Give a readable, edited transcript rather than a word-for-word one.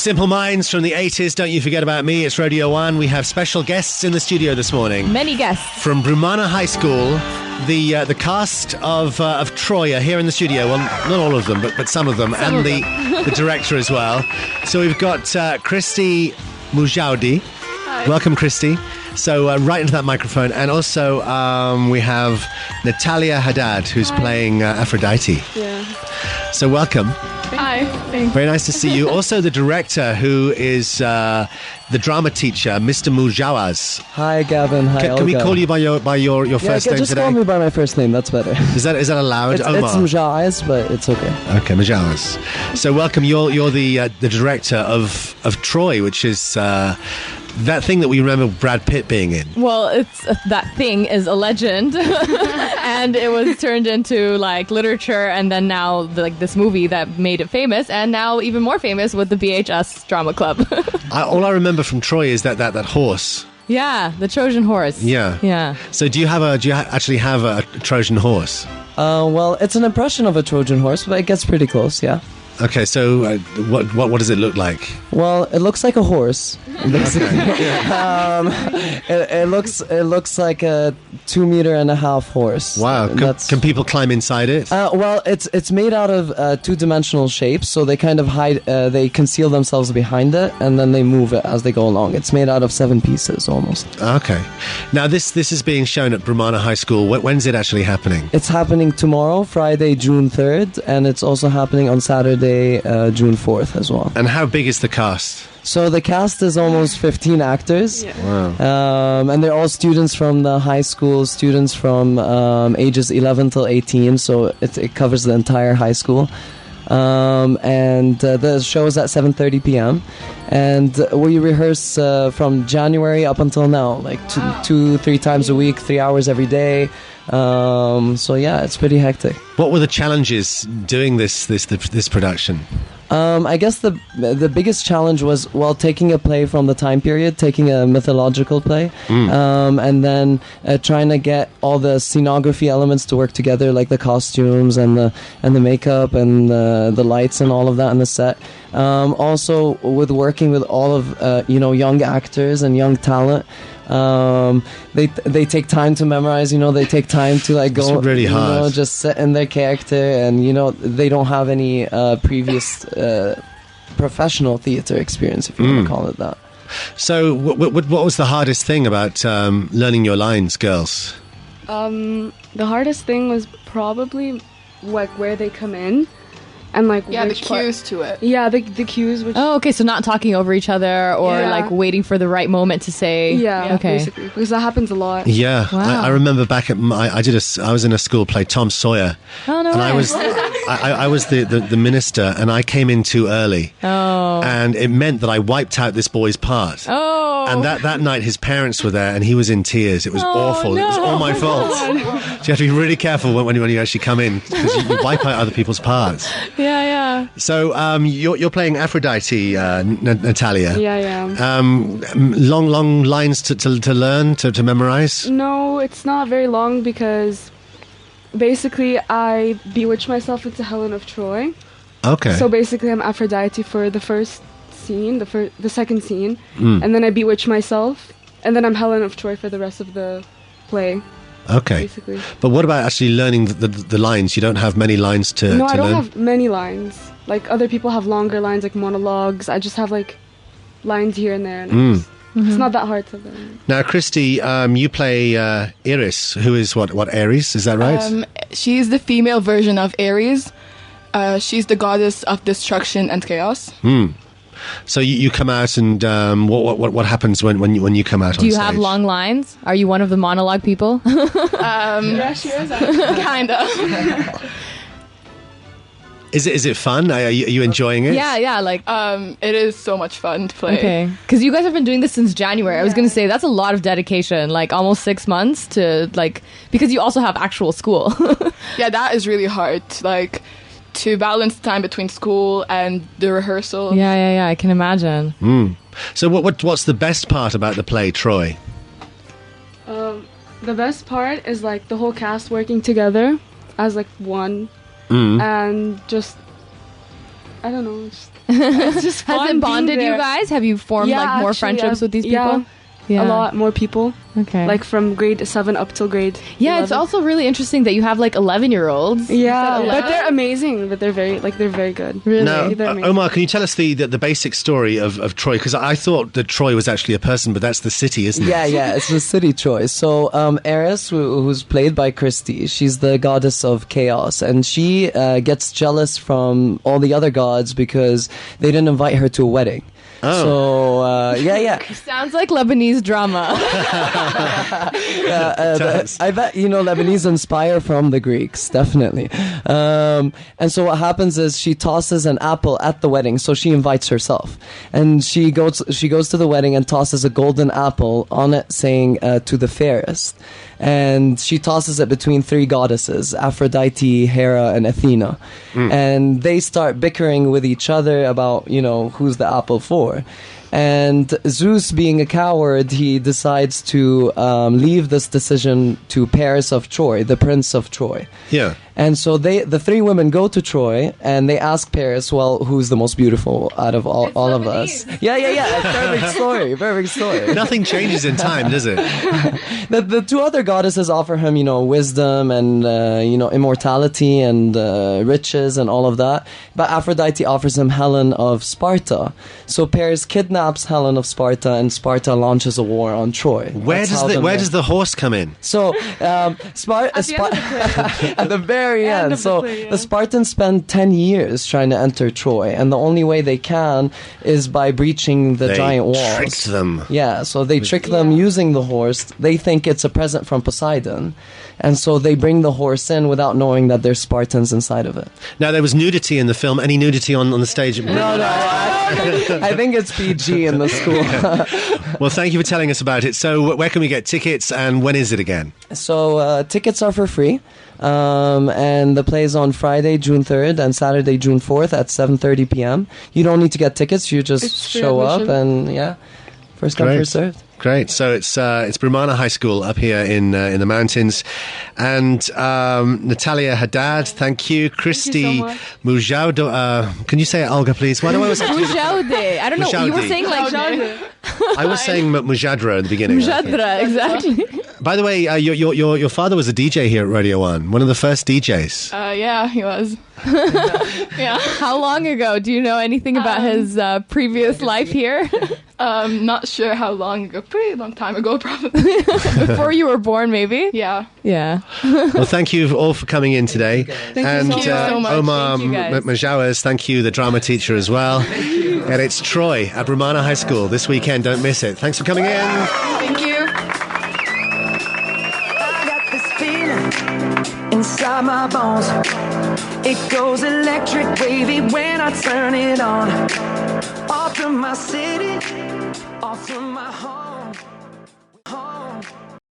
Simple Minds from the 80s, don't you forget about me. It's Radio 1. We have special guests in the studio this morning. Many guests. From Brummana High School, the cast of Troy are here in the studio. Well, not all of them, but some of them. The director as well. So we've got Christy Moujaes. Hi. Welcome, Christy. So right into that microphone. And also we have Natalia Haddad, who's playing Aphrodite. Yeah. So welcome. Hi. Thanks. Very nice to see you. Also the director, who is the drama teacher, Mr. Moujaes. Hi, Gavin. Hi, Can we call you by your first name just today? call me by my first name. That's better. Is that allowed? It's Omar. Moujaes, but it's okay. Okay, Moujaes. So welcome. You're the director of Troy, which is that thing that we remember Brad Pitt being in. Well, it's that thing is a legend, and it was turned into like literature, and then now this movie that made it famous, and now even more famous with the BHS Drama Club. All I remember from Troy is that horse. Yeah, the Trojan horse. Yeah. So do you actually have a Trojan horse? Well, it's an impression of a Trojan horse, but it gets pretty close. Yeah. Okay, so what does it look like? Well, it looks like a horse. Basically. It looks like a 2.5 meter horse. Wow! Can people climb inside it? Well, it's made out of 2-dimensional shapes, so they kind of hide. They conceal themselves behind it, and then they move it as they go along. It's made out of 7 pieces almost. Okay. Now this is being shown at Brummana High School. When's it actually happening? It's happening tomorrow, Friday, June 3rd, and it's also happening on Saturday, June 4th as well. And how big is the cast? So the cast is almost 15 actors. Yeah. Wow. And they're all students from the high school, students from ages 11 till 18, so it covers the entire high school. And the show is at 7:30 p.m. And we rehearse from January up until now, like 2-3 times a week, 3 hours every day. So yeah, it's pretty hectic. What were the challenges doing this production? I guess the biggest challenge was, taking a play from the time period, taking a mythological play, and then trying to get all the scenography elements to work together, like the costumes and the makeup and the lights and all of that in the set. Also, with working with all of young actors and young talent. They take time to memorize, they take time to go, it's really hard. Just sit in their character, and they don't have any previous professional theater experience, if you want to call it that. So what was the hardest thing about learning your lines, girls? The hardest thing was probably where they come in. And the cues to it. Yeah, the cues. Okay, so not talking over each other or waiting for the right moment to say. Yeah, okay. Basically, because that happens a lot. Yeah, wow. I remember back at I was in a school play, Tom Sawyer. Oh no! And way. I was the minister, and I came in too early. Oh. And it meant that I wiped out this boy's part. Oh. And that night his parents were there, and he was in tears. It was awful. No. It was all my fault. So you have to be really careful when you actually come in, because you wipe out other people's parts. Yeah. So you're playing Aphrodite, Natalia. Yeah. Long lines to learn, to memorize? No, it's not very long, because basically I bewitch myself into Helen of Troy. Okay. So basically I'm Aphrodite for the first scene, the second scene, and then I bewitch myself, and then I'm Helen of Troy for the rest of the play. Okay. Basically. But what about actually learning the lines? You don't have many lines to learn? No, I don't have many lines. Like other people have longer lines, like monologues. I just have lines here and there. And it's not that hard to learn. Now, Christy, you play Iris, who is what Aries? Is that right? She's the female version of Aries. She's the goddess of destruction and chaos. So you come out, and what happens when you come out on stage? Do you have long lines? Are you one of the monologue people? Yeah, she is. Kind of. Is it fun? Are you enjoying it? Yeah. It is so much fun to play. Okay, because you guys have been doing this since January. I was going to say that's a lot of dedication, almost 6 months to because you also have actual school. Yeah, that is really hard. To balance time between school and the rehearsal. Yeah, I can imagine. So what's the best part about the play, Troy? The best part is the whole cast working together as one, and just I don't know. It's just fun Has it being bonded you there. guys? Have you formed like more actually, friendships with these people? Yeah, a lot more people. Okay. Like from grade 7 up till grade yeah, 11. it's also really interesting that you have like 11-year-olds. Yeah, You said but 11? they're amazing. But they're very good. Really? Now, They're amazing. Omar, can you tell us the basic story of Troy? Because I thought that Troy was actually a person, but that's the city, isn't it? Yeah, it's the city Troy. So Eris, who's played by Christy, she's the goddess of chaos, and she gets jealous from all the other gods because they didn't invite her to a wedding. Oh. So yeah. Sounds like Lebanese drama. I bet Lebanese inspire from the Greeks, definitely. And so what happens is she tosses an apple at the wedding, so she invites herself, and she goes to the wedding and tosses a golden apple on it, saying to the fairest. And she tosses it between 3 goddesses, Aphrodite, Hera, and Athena. And they start bickering with each other about, who's the apple for. And Zeus, being a coward, he decides to leave this decision to Paris of Troy, the prince of Troy. Yeah. And so the 3 women go to Troy and they ask Paris, well, who's the most beautiful out of all of us? Yeah. Perfect story. Nothing changes in time, does it? The 2 other goddesses offer him, wisdom and, immortality and riches and all of that. But Aphrodite offers him Helen of Sparta. So Paris kidnaps Helen of Sparta and Sparta launches a war on Troy. Where does the horse come in? So, at the very end. So the Spartans spend 10 years trying to enter Troy, and the only way they can is by breaching the giant walls. Tricked them. Yeah, so they trick them using the horse. They think it's a present from Poseidon, and so they bring the horse in without knowing that there's Spartans inside of it. Now, there was nudity in the film. Any nudity on the stage? No, I think it's PG in the school. Well, thank you for telling us about it. So, where can we get tickets, and when is it again? So tickets are for free. And the play is on Friday, June 3rd and Saturday, June 4th at 7:30 p.m. You don't need to get tickets. You just show up and, first come, first served. Great. So it's Brummana High School up here in the mountains. And Natalia, Haddad, thank you. Christy, Moujaes, can you say it, Olga, please? Why do I always have to do Jaoude. I don't know. You were Jaoude. saying like Jaoude. I was saying Mujadra at the beginning. Mujadra, exactly. By the way, your father was a DJ here at Radio 1, one of the first DJs. Yeah, he was. Yeah. How long ago? Do you know anything about his previous life here? Not sure how long ago. Pretty long time ago, probably. Before you were born, maybe? Yeah. Yeah. Well, thank you all for coming in today. Thank you so much. Omar Thank you, guys. Moujaes, thank you, the drama teacher as well. And it's Troy at Brummana High School this weekend. Don't miss it. Thanks for coming in. Thank you. I got this feeling inside my bones. It goes electric wavy when I turn it on. Off from my city, off from my heart.